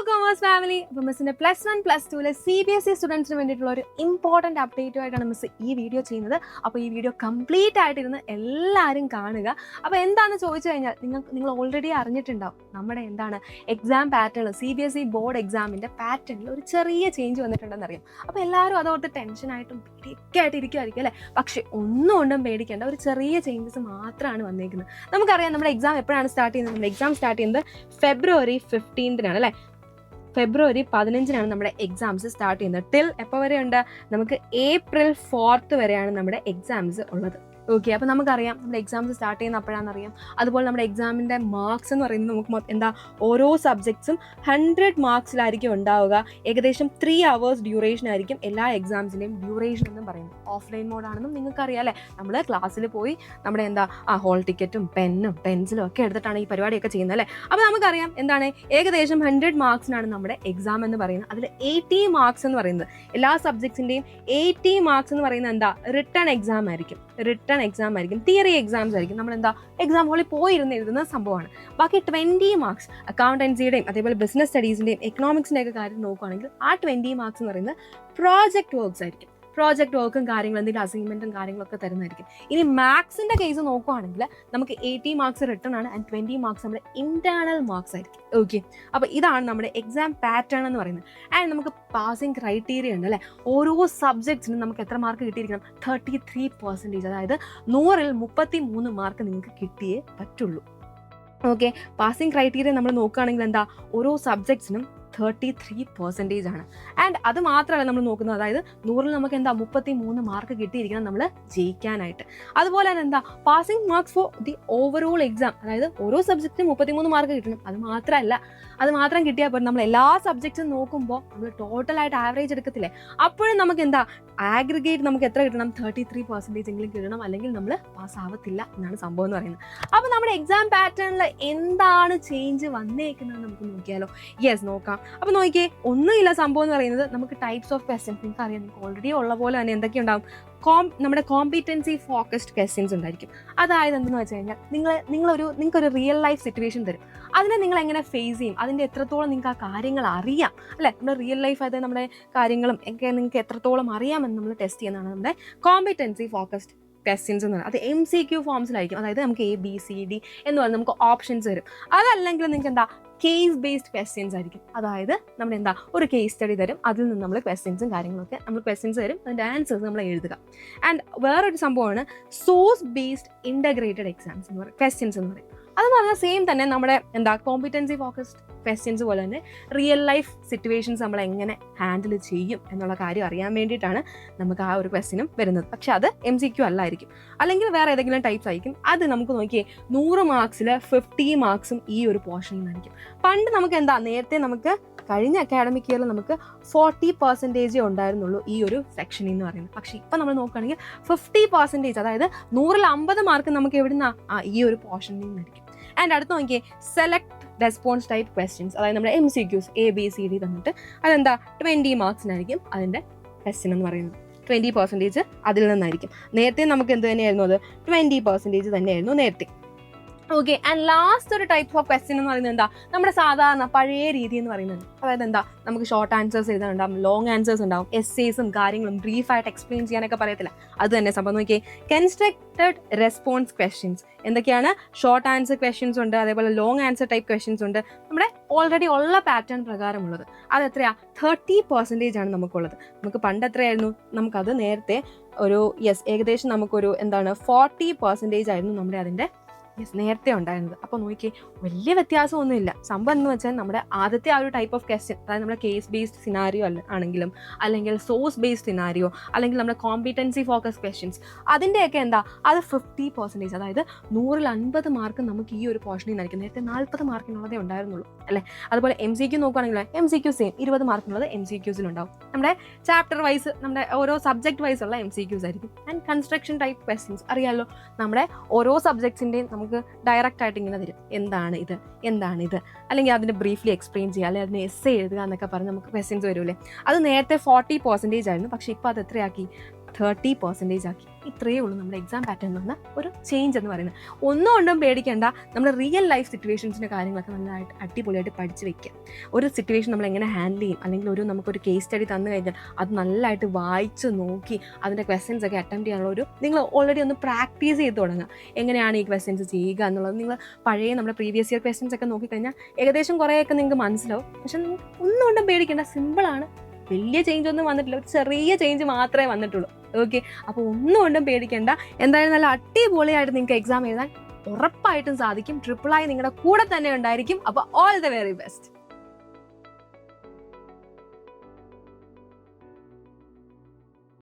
Commerce family. അപ്പോൾ മിസ്സിൻ്റെ +1 +2 CBSE സ്റ്റുഡൻസിന് വേണ്ടിയിട്ടുള്ള ഒരു ഇമ്പോർട്ടൻറ്റ് അപ്ഡേറ്റുമായിട്ടാണ് മിസ് ഈ വീഡിയോ ചെയ്യുന്നത്. അപ്പോൾ ഈ വീഡിയോ കംപ്ലീറ്റ് ആയിട്ടിരുന്ന് എല്ലാവരും കാണുക. അപ്പോൾ എന്താണെന്ന് ചോദിച്ചു കഴിഞ്ഞാൽ നിങ്ങൾ ഓൾറെഡി അറിഞ്ഞിട്ടുണ്ടാവും നമ്മുടെ എക്സാം പാറ്റേൺ, CBSE ബോർഡ് എക്സാമിൻ്റെ പാറ്റേണിൽ ഒരു ചെറിയ ചേഞ്ച് വന്നിട്ടുണ്ടെന്ന് അറിയാം. അപ്പോൾ എല്ലാവരും അതോർത്ത് ടെൻഷനായിട്ടും പേടിയൊക്കെ ആയിട്ട് ഇരിക്കുമായിരിക്കും അല്ലേ? പക്ഷേ ഒന്നും കൊണ്ടും പേടിക്കേണ്ട, ഒരു ചെറിയ ചേഞ്ചസ് മാത്രമാണ് വന്നേക്കുന്നത്. നമുക്കറിയാം നമ്മുടെ എക്സാം എപ്പോഴാണ് സ്റ്റാർട്ട് ചെയ്യുന്നത്. നമ്മുടെ എക്സാം സ്റ്റാർട്ട് ചെയ്യുന്നത് February 15 അല്ലേ? February 15 നമ്മുടെ എക്സാംസ് സ്റ്റാർട്ട് ചെയ്യുന്നത്. ടിൽ എപ്പോൾ വരെയുണ്ട്? നമുക്ക് April 4 വരെയാണ് നമ്മുടെ എക്സാംസ് ഉള്ളത്. ഓക്കെ, അപ്പോൾ നമുക്കറിയാം നമ്മുടെ എക്സാംസ് സ്റ്റാർട്ട് ചെയ്യുന്ന അപ്പോഴാണെന്നറിയാം. അതുപോലെ നമ്മുടെ എക്സാമിൻ്റെ മാർക്സ് എന്ന് പറയുന്നത് നമുക്ക് ഓരോ സബ്ജക്ട്സും 100 മാർക്സിലായിരിക്കും ഉണ്ടാവുക. ഏകദേശം 3 hours ഡ്യൂറേഷൻ ആയിരിക്കും എല്ലാ എക്സാംസിൻ്റെയും ഡ്യൂറേഷൻ എന്നും പറയുന്നത്. ഓഫ്ലൈൻ മോഡാണെന്നും നിങ്ങൾക്കറിയാം അല്ലേ? നമ്മൾ ക്ലാസ്സിൽ പോയി നമ്മുടെ ഹോൾ ടിക്കറ്റും പെന്നും പെൻസിലും ഒക്കെ എടുത്തിട്ടാണ് ഈ പരിപാടിയൊക്കെ ചെയ്യുന്നത് അല്ലേ? അപ്പോൾ നമുക്കറിയാം ഏകദേശം 100 മാർക്സിനാണ് നമ്മുടെ എക്സാം എന്ന് പറയുന്നത്. അതിൽ 80 മാർക്സ് എന്ന് പറയുന്നത് എല്ലാ സബ്ജക്ട്സിൻ്റെയും 80 മാർക്സ് എന്ന് പറയുന്നത് റിട്ടൺ എക്സാം ആയിരിക്കും. തിയറി എക്സാംസ് ആയിരിക്കും. നമ്മൾ എക്സാം ഹോളിൽ പോയിരുന്ന് എഴുതുന്ന സംഭവമാണ്. ബാക്കി 20 മാർക്സ് അക്കൗണ്ടൻസിയുടെയും അതേപോലെ ബിസിനസ് സ്റ്റഡീസിൻ്റെയും എക്കണോമിക്സിൻ്റെ ഒക്കെ കാര്യം നോക്കുകയാണെങ്കിൽ ആ 20 മാർക്സ് എന്ന് പറയുന്നത് പ്രോജക്റ്റ് വർക്ക്സ് ആയിരിക്കും. പ്രോജക്റ്റ് വർക്കും കാര്യങ്ങളും എന്തെങ്കിലും അസൈൻമെൻറ്റും കാര്യങ്ങളൊക്കെ തരുന്നതായിരിക്കും. ഇനി മാത്സിൻ്റെ കേസ് നോക്കുകയാണെങ്കിൽ നമുക്ക് 80 മാർക്സ് റിട്ടേൺ ആണ് ആൻഡ് 20 മാർക്സ് നമ്മുടെ ഇന്റേണൽ മാർക്സ് ആയിരിക്കും. ഓക്കെ, അപ്പോൾ ഇതാണ് നമ്മുടെ എക്സാം പാറ്റേൺ എന്ന് പറയുന്നത്. ആൻഡ് നമുക്ക് പാസിംഗ് ക്രൈറ്റീരിയ ഉണ്ട് അല്ലേ? ഓരോ സബ്ജക്ട്സിനും നമുക്ക് എത്ര മാർക്ക് കിട്ടിയിരിക്കണം? 33%. അതായത് 100-ൽ 33 മാർക്ക് നിങ്ങൾക്ക് കിട്ടിയേ പറ്റുള്ളൂ. ഓക്കെ, പാസിംഗ് ക്രൈറ്റീരിയ നമ്മൾ നോക്കുകയാണെങ്കിൽ ഓരോ സബ്ജക്ട്സിനും 33% ആണ്. ആൻഡ് അത് മാത്രമല്ല നമ്മൾ നോക്കുന്നത്, അതായത് 100-ൽ നമുക്ക് 33 മാർക്ക് കിട്ടിയിരിക്കണം നമ്മൾ ജയിക്കാനായിട്ട്. അതുപോലെ തന്നെ passing marks for the overall exam, അതായത് ഓരോ സബ്ജക്റ്റിനും 33 മാർക്ക് കിട്ടണം. അത് മാത്രം കിട്ടിയാൽ പോലും നമ്മൾ എല്ലാ സബ്ജക്റ്റും നോക്കുമ്പോൾ നമ്മൾ ടോട്ടലായിട്ട് ആവറേജ് എടുക്കത്തില്ലേ? അപ്പോഴും നമുക്ക് ആഗ്രിഗേറ്റ് നമുക്ക് എത്ര കിട്ടണം? 33% എങ്കിലും കിട്ടണം, അല്ലെങ്കിൽ നമ്മൾ പാസ് ആവത്തില്ല എന്നാണ് സംഭവം എന്ന് പറയുന്നത്. അപ്പോൾ നമ്മുടെ എക്സാം പാറ്റേണിൽ എന്താണ് ചേഞ്ച് വന്നേക്കുന്നത് നമുക്ക് നോക്കിയാലോ? യെസ്, നോക്കാം. അപ്പോൾ നോക്കിയേ, ഒന്നുമില്ല. സംഭവം എന്ന് പറയുന്നത് നമുക്ക് ടൈപ്സ് ഓഫ് ക്വസ്റ്റ്യൻസ് നിങ്ങൾക്ക് അറിയാം. നിങ്ങൾക്ക് ഓൾറെഡി ഉള്ള പോലെ തന്നെ എന്തൊക്കെ ഉണ്ടാവും? നമ്മുടെ കോമ്പിറ്റൻസി ഫോക്കസ്ഡ് ക്വസ്റ്റ്യൻസ് ഉണ്ടായിരിക്കും. അതായത് എന്തെന്ന് വെച്ച് കഴിഞ്ഞാൽ നിങ്ങൾക്കൊരു റിയൽ ലൈഫ് സിറ്റുവേഷൻ തരും. അതിനെ നിങ്ങൾ എങ്ങനെ ഫേസ് ചെയ്യും, അതിൻ്റെ എത്രത്തോളം നിങ്ങൾക്ക് ആ കാര്യങ്ങൾ അറിയാം അല്ലേ? നമ്മുടെ റിയൽ ലൈഫ്, അതായത് നമ്മുടെ കാര്യങ്ങളും ഒക്കെ നിങ്ങൾക്ക് എത്രത്തോളം അറിയാമെന്ന് നമ്മൾ ടെസ്റ്റ് ചെയ്യുന്നതാണ് നമ്മുടെ കോമ്പിറ്റൻസി ഫോക്കസ്ഡ് ക്വസ്റ്റ്യൻസ് എന്ന് പറയുന്നത്. അത് MCQ ഫോംസിലായിരിക്കും. അതായത് നമുക്ക് ABCD എന്ന് പറഞ്ഞാൽ നമുക്ക് ഓപ്ഷൻസ് വരും. അതല്ലെങ്കിൽ നിങ്ങൾക്ക് കേസ് ബേസ്ഡ് ക്വസ്റ്റ്യൻസ് ആയിരിക്കും. അതായത് നമ്മുടെ ഒരു കേസ് സ്റ്റഡി തരും, അതിൽ നിന്ന് നമ്മൾ ക്വസ്റ്റ്യൻസും കാര്യങ്ങളൊക്കെ ക്വസ്റ്റ്യൻസ് തരും, അതിൻ്റെ ആൻസേഴ്സ് നമ്മൾ എഴുതുക. ആൻഡ് വേറൊരു സംഭവമാണ് സോഴ്സ് ബേസ്ഡ് ഇൻ്റഗ്രേറ്റഡ് എക്സാംസ് എന്ന് പറയും, ക്വസ്റ്റ്യൻസ് എന്ന് പറയും. അതെന്ന് പറഞ്ഞാൽ സെയിം തന്നെ നമ്മുടെ കോമ്പിറ്റൻസി ഫോക്കസ്ഡ് ക്വസ്റ്റ്യൻസ് പോലെ തന്നെ റിയൽ ലൈഫ് സിറ്റുവേഷൻസ് നമ്മൾ എങ്ങനെ ഹാൻഡിൽ ചെയ്യും എന്നുള്ള കാര്യം അറിയാൻ വേണ്ടിയിട്ടാണ് നമുക്ക് ആ ഒരു ക്വസ്റ്റ്യനും വരുന്നത്. പക്ഷെ അത് MCQ അല്ലായിരിക്കും, അല്ലെങ്കിൽ വേറെ ഏതെങ്കിലും ടൈപ്സ് ആയിരിക്കും. അത് നമുക്ക് നോക്കിയേ, 100 മാർക്സിൽ 50 മാർക്സും ഈ ഒരു പോർഷനിൽ നിന്നായിരിക്കും. പണ്ട് നമുക്ക് നേരത്തെ നമുക്ക് കഴിഞ്ഞ അക്കാഡമിക് ഇയറിൽ നമുക്ക് 40% ഉണ്ടായിരുന്നുള്ളൂ ഈ ഒരു സെക്ഷനിൽ എന്ന് പറയുന്നത്. പക്ഷേ ഇപ്പം നമ്മൾ നോക്കുകയാണെങ്കിൽ 50%, അതായത് 100-ൽ 50 മാർക്ക് നമുക്ക് എവിടുന്ന ഈ ഒരു പോർഷനിൽ നിന്നായിരിക്കും. ആൻഡ് അടുത്ത് നോക്കിയേ, സെലക്ട് റെസ്പോൺസ് ടൈപ്പ് ക്വസ്റ്റ്യൻസ്, അതായത് നമ്മുടെ MCQs ABCD തന്നിട്ട് 20 മാർക്സിനായിരിക്കും അതിൻ്റെ ക്വസ്റ്റ്യൻ എന്ന് പറയുന്നത്. 20% അതിൽ നിന്നായിരിക്കും. നേരത്തെ നമുക്ക് എന്ത് തന്നെയായിരുന്നു? അത് 20% തന്നെയായിരുന്നു നേരത്തെ. ഓക്കെ, ആൻഡ് ലാസ്റ്റ് ഒരു ടൈപ്പ് ഓഫ് ക്വസ്റ്റ്യൻ എന്ന് പറയുന്നത് നമ്മുടെ സാധാരണ പഴയ രീതി എന്ന് പറയുന്നത്. അതായത് നമുക്ക് ഷോർട്ട് ആൻസേഴ്സ് എഴുതാനുണ്ടാവും, ലോങ് ആൻസേഴ്സ് ഉണ്ടാവും, എസ്സേസും കാര്യങ്ങളും ബ്രീഫായിട്ട് എക്സ്പ്ലെയിൻ ചെയ്യാനൊക്കെ പറയത്തില്ല. അത് തന്നെ സംഭവം നോക്കിയേ, കൺസ്ട്രക്റ്റഡ് റെസ്പോൺസ് ക്വസ്റ്റ്യൻസ് എന്തൊക്കെയാണ്? ഷോർട്ട് ആൻസർ ക്വസ്റ്റ്യൻസ് ഉണ്ട്, അതേപോലെ ലോങ് ആൻസർ ടൈപ്പ് ക്വസ്റ്റ്യൻസ് ഉണ്ട്. നമ്മുടെ ഓൾറെഡി ഉള്ള പാറ്റേൺ പ്രകാരമുള്ളത് അത് എത്രയാ? 30% ആണ് നമുക്കുള്ളത്. നമുക്ക് പണ്ട് എത്രയായിരുന്നു? നമുക്കത് നേരത്തെ ഏകദേശം നമുക്കൊരു 40% ആയിരുന്നു നമ്മുടെ അതിൻ്റെ നേരത്തെ ഉണ്ടായിരുന്നത്. അപ്പോൾ നോക്കിയേ, വലിയ വ്യത്യാസമൊന്നുമില്ല. സംഭവം എന്ന് വെച്ചാൽ നമ്മുടെ ആദ്യത്തെ ആ ഒരു ടൈപ്പ് ഓഫ് ക്വസ്റ്റ്യൻ, അതായത് നമ്മുടെ കേസ് ബേസ്ഡ് സിനാരിയോ ആണെങ്കിലും, അല്ലെങ്കിൽ സോഴ്സ് ബേസ്ഡ് സിനാരിയോ, അല്ലെങ്കിൽ നമ്മുടെ കോമ്പിറ്റൻസി ഫോക്കസ് ക്വസ്റ്റ്യൻസ്, അതിൻ്റെയൊക്കെ അത് 50%, അതായത് 100-ൽ 50 മാർക്ക് നമുക്ക് ഈ ഒരു പോർഷനിൽ നിന്നായിരിക്കും. നേരത്തെ 40 മാർക്കിനുള്ളതേ ഉണ്ടായിരുന്നുള്ളൂ അല്ലേ? അതുപോലെ MCQ നോക്കുകയാണെങ്കിൽ MCQ സെയിം 20 മാർക്കിനുള്ളത് MCQസിലുണ്ടാവും. നമ്മുടെ ചാപ്റ്റർ വൈസ്, നമ്മുടെ ഓരോ സബ്ജക്ട് വൈസ് ഉള്ള MCQs ആയിരിക്കും. ആൻഡ് കൺസ്ട്രക്ഷൻ ടൈപ്പ് ക്വസ്റ്റ്യൻസ് അറിയാമല്ലോ, നമ്മുടെ ഓരോ സബ്ജക്ട്സിൻ്റെയും നമുക്ക് ഡയറക്റ്റ് ആയിട്ട് ഇങ്ങനെ തരും, എന്താണ് ഇത്, അല്ലെങ്കിൽ അതിന് ബ്രീഫ്ലി എക്സ്പ്ലെയിൻ ചെയ്യുക, അല്ലെങ്കിൽ അതിന് എസ്സേ എഴുതുക എന്നൊക്കെ പറഞ്ഞ് നമുക്ക് ക്വസ്റ്റ്യൻസ് വരില്ലേ. അത് നേരത്തെ 40% ആയിരുന്നു. പക്ഷേ ഇപ്പോൾ അത് എത്രയാക്കി? 30% ആക്കി. ഇത്രയേ ഉള്ളൂ നമ്മുടെ എക്സാം പാറ്റേൺ വന്ന ഒരു ചേഞ്ച് എന്ന് പറയുന്നത്. ഒന്നുകൊണ്ടും പേടിക്കേണ്ട. നമ്മുടെ റിയൽ ലൈഫ് സിറ്റുവേഷൻസിൻ്റെ കാര്യങ്ങളൊക്കെ നല്ലതായിട്ട് അടിപൊളിയായിട്ട് പഠിച്ച് വെക്കുക. ഒരു സിറ്റുവേഷൻ നമ്മൾ എങ്ങനെ ഹാൻഡിൽ ചെയ്യും, അല്ലെങ്കിൽ നമുക്കൊരു കേസ് സ്റ്റഡി തന്നു കഴിഞ്ഞാൽ അത് നല്ലതായിട്ട് വായിച്ച് നോക്കി അതിൻ്റെ ക്വസ്റ്റ്യൻസ് ഒക്കെ അറ്റംപ്റ്റ് ചെയ്യാനുള്ള നിങ്ങൾ ഓൾറെഡി ഒന്ന് പ്രാക്ടീസ് ചെയ്ത് തുടങ്ങുക. എങ്ങനെയാണ് ഈ ക്വസ്റ്റ്യൻസ് ചെയ്യുക എന്നുള്ളത് നിങ്ങൾ പഴയ നമ്മുടെ പ്രീവിയസ് ഇയർ ക്വസ്റ്റ്യൻസ് ഒക്കെ നോക്കിക്കഴിഞ്ഞാൽ ഏകദേശം കുറേയൊക്കെ നിങ്ങൾക്ക് മനസ്സിലാവും. പക്ഷെ നിങ്ങൾക്ക് ഒന്നുകൊണ്ടും പേടിക്കേണ്ട, സിമ്പിളാണ്. വലിയ ചേഞ്ച് ഒന്നും വന്നിട്ടില്ല, ഒരു ചെറിയ ചേഞ്ച് മാത്രമേ വന്നിട്ടുള്ളൂ. ഓക്കെ, അപ്പോൾ ഒന്നുകൊണ്ടും പേടിക്കേണ്ട. എന്തായാലും നല്ല അടിപൊളിയായിട്ട് നിങ്ങൾക്ക് എക്സാം എഴുതാൻ ഉറപ്പായിട്ടും സാധിക്കും. ട്രിപ്പിളായി നിങ്ങളുടെ കൂടെ തന്നെ ഉണ്ടായിരിക്കും. അപ്പോൾ ഓൾ ദ വെരി ബെസ്റ്റ്.